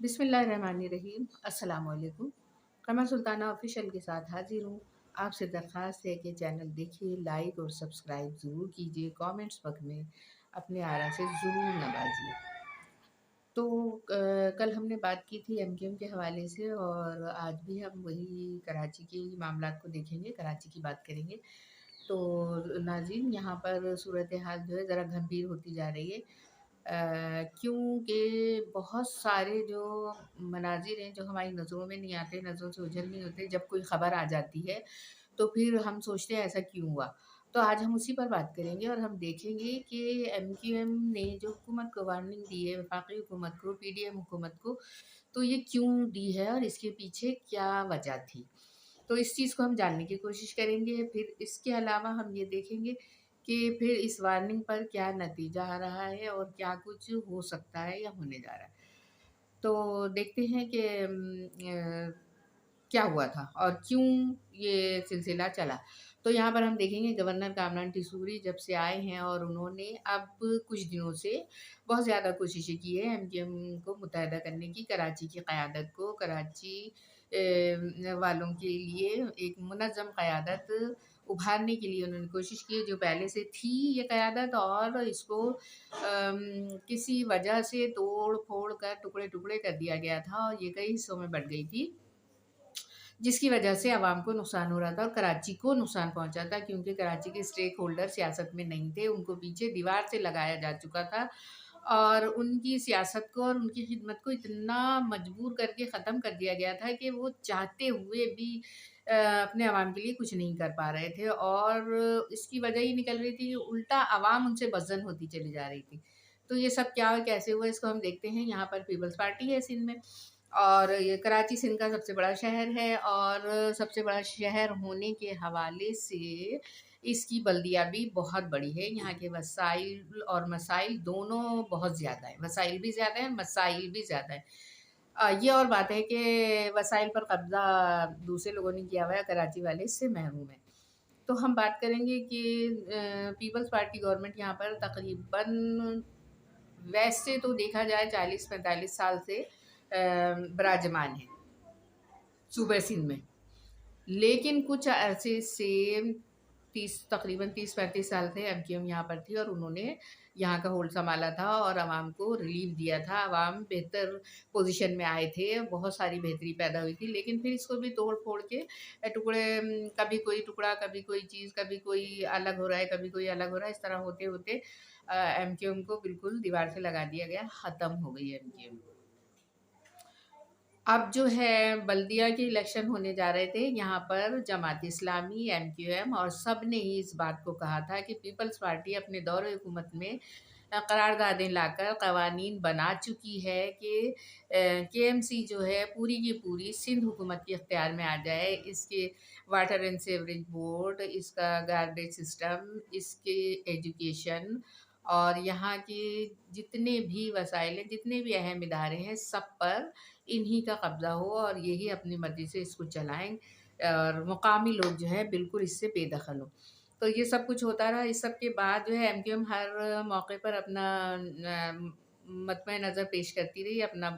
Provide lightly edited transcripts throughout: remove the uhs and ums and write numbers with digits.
بسم اللہ الرحمن الرحیم۔ السلام علیکم۔ قمر سلطانہ آفیشیل کے ساتھ حاضر ہوں۔ آپ سے درخواست ہے کہ چینل دیکھیے، لائک اور سبسکرائب ضرور کیجیے، کامنٹس باکس میں اپنے آراء سے ضرور نوازیے۔ تو کل ہم نے بات کی تھی ایم کیو ایم کے حوالے سے، اور آج بھی ہم وہی کراچی کے معاملات کو دیکھیں گے، کراچی کی بات کریں گے۔ تو ناظرین، یہاں پر صورتحال جو ہے ذرا گھمبیر ہوتی جا رہی ہے، کیونکہ بہت سارے جو مناظر ہیں جو ہماری نظروں میں نہیں آتے، نظروں سے اوجھل نہیں ہوتے، جب کوئی خبر آ جاتی ہے تو پھر ہم سوچتے ہیں ایسا کیوں ہوا۔ تو آج ہم اسی پر بات کریں گے اور ہم دیکھیں گے کہ ایم کیو ایم نے جو حکومت کو وارننگ دی ہے، وفاقی حکومت کو، پی ڈی ایم حکومت کو، تو یہ کیوں دی ہے اور اس کے پیچھے کیا وجہ تھی۔ تو اس چیز کو ہم جاننے کی کوشش کریں گے۔ پھر اس کے علاوہ ہم یہ دیکھیں گے کہ پھر اس وارننگ پر کیا نتیجہ آ رہا ہے اور کیا کچھ ہو سکتا ہے یا ہونے جا رہا ہے۔ تو دیکھتے ہیں کہ کیا ہوا تھا اور کیوں یہ سلسلہ چلا۔ تو یہاں پر ہم دیکھیں گے گورنر کامران ٹیسوری جب سے آئے ہیں اور انہوں نے اب کچھ دنوں سے بہت زیادہ کوششیں کی ہے ایم کیو ایم کو متحدہ کرنے کی، کراچی کی قیادت کو، کراچی والوں کے لیے ایک منظم قیادت ابھارنے کے لیے انہوں نے کوشش کی، جو پہلے سے تھی یہ قیادت، اور اس کو کسی وجہ سے توڑ پھوڑ کر ٹکڑے ٹکڑے کر دیا گیا تھا اور یہ کئی حصوں میں بٹ گئی تھی، جس کی وجہ سے عوام کو نقصان ہو رہا تھا اور کراچی کو نقصان پہنچا تھا، کیونکہ کراچی کے اسٹیک ہولڈر سیاست میں نہیں تھے، ان کو پیچھے دیوار سے لگایا جا چکا تھا اور ان کی سیاست کو اور ان کی خدمت کو اتنا مجبور کر کے ختم کر دیا گیا تھا کہ وہ چاہتے ہوئے بھی اپنے عوام کے لیے کچھ نہیں کر پا رہے تھے، اور اس کی وجہ یہ نکل رہی تھی کہ الٹا عوام ان سے بدظن ہوتی چلی جا رہی تھی۔ تو یہ سب کیا اور کیسے ہوا، اس کو ہم دیکھتے ہیں۔ یہاں پر پیپلز پارٹی ہے سندھ میں، اور یہ کراچی سندھ کا سب سے بڑا شہر ہے، اور سب سے بڑا شہر ہونے کے حوالے سے اس کی بلدیہ بھی بہت بڑی ہے۔ یہاں کے وسائل اور مسائل دونوں بہت زیادہ ہیں، وسائل بھی زیادہ ہیں، مسائل بھی زیادہ ہیں۔ یہ اور بات ہے کہ وسائل پر قبضہ دوسرے لوگوں نے کیا ہوا ہے، کراچی والے اس سے محروم ہیں۔ تو ہم بات کریں گے کہ پیپلز پارٹی گورنمنٹ یہاں پر تقریباً، ویسے تو دیکھا جائے 40-45 سال سے براجمان ہے صوبہ سندھ میں، لیکن کچھ عرصے سے تقریباً 30-35 سال سے ایم کیو ایم یہاں پر تھی، اور انہوں نے یہاں کا ہولڈ سنبھالا تھا اور عوام کو ریلیف دیا تھا، عوام بہتر پوزیشن میں آئے تھے، بہت ساری بہتری پیدا ہوئی تھی، لیکن پھر اس کو بھی توڑ پھوڑ کے ٹکڑے، کبھی کوئی ٹکڑا، کبھی کوئی چیز، کبھی کوئی الگ ہو رہا ہے، کبھی کوئی الگ ہو رہا ہے، اس طرح ہوتے ہوتے ایم کیو ایم کو بالکل دیوار سے لگا دیا گیا، ختم ہو گئی ایم کیو ایم۔ اب جو ہے بلدیہ کے الیکشن ہونے جا رہے تھے، یہاں پر Jamaat Islami, M Q M اور سب نے ہی اس بات کو کہا تھا کہ پیپلز پارٹی اپنے دور حکومت میں قراردادیں لا کر قوانین بنا چکی ہے کہ کے ایم سی جو ہے پوری کی پوری سندھ حکومت کے اختیار میں آ جائے، اس کے واٹر اینڈ سیوریج بورڈ، اس کا گاربیج سسٹم، اس کے ایجوکیشن اور یہاں کے جتنے بھی وسائل ہیں، جتنے بھی اہم ادارے ہیں، سب پر انہی کا قبضہ ہو اور یہی اپنی مرضی سے اس کو چلائیں، اور مقامی لوگ جو ہے بالکل اس سے بے دخل ہوں۔ تو یہ سب کچھ ہوتا رہا۔ اس سب کے بعد جو ہے ایم کیو ایم ہر موقع پر اپنا مطمع نظر پیش کرتی رہی، اپنا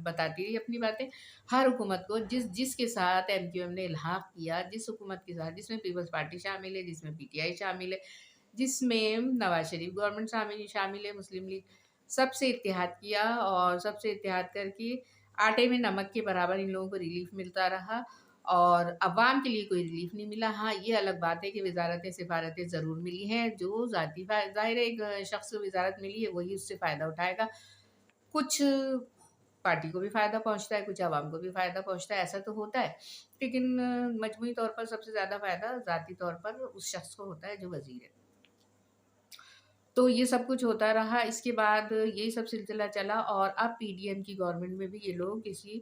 بتاتی رہی اپنی باتیں ہر حکومت کو، جس کے ساتھ ایم کیو ایم نے الحاق کیا، جس حکومت کے ساتھ، جس میں پیپلز پارٹی شامل ہے، جس میں پی ٹی آئی شامل ہے، جس میں نواز شریف گورنمنٹ شامل ہے، مسلم لیگ، سب سے اتحاد کیا، اور سب سے اتحاد کر کے آٹے میں نمک کے برابر ان لوگوں کو ریلیف ملتا رہا، اور عوام کے لیے کوئی ریلیف نہیں ملا۔ ہاں، یہ الگ بات ہے کہ وزارتیں سفارتیں ضرور ملی ہیں، جو ذاتی ظاہر ہے ایک شخص کو وزارت ملی ہے وہی اس سے فائدہ اٹھائے گا، کچھ پارٹی کو بھی فائدہ پہنچتا ہے، کچھ عوام کو بھی فائدہ پہنچتا ہے، ایسا تو ہوتا ہے، لیکن مجموعی طور پر سب سے زیادہ فائدہ ذاتی طور پر اس شخص کو ہوتا ہے جو وزیر ہے۔ تو یہ سب کچھ ہوتا رہا، اس کے بعد یہی سب سلسلہ چلا، اور اب پی ڈی ایم کی گورنمنٹ میں بھی یہ لوگ کسی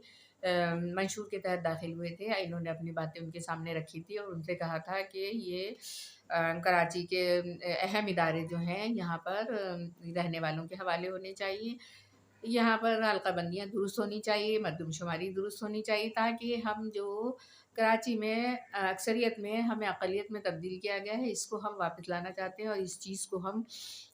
منشور کے تحت داخل ہوئے تھے، انہوں نے اپنی باتیں ان کے سامنے رکھی تھی اور ان سے کہا تھا کہ یہ کراچی کے اہم ادارے جو ہیں یہاں پر رہنے والوں کے حوالے ہونے چاہیے، یہاں پر حلقہ بندیاں درست ہونی چاہیے، مردم شماری درست ہونی چاہیے، تاکہ ہم جو کراچی میں اکثریت میں ہمیں اقلیت میں تبدیل کیا گیا ہے، اس کو ہم واپس لانا چاہتے ہیں، اور اس چیز کو ہم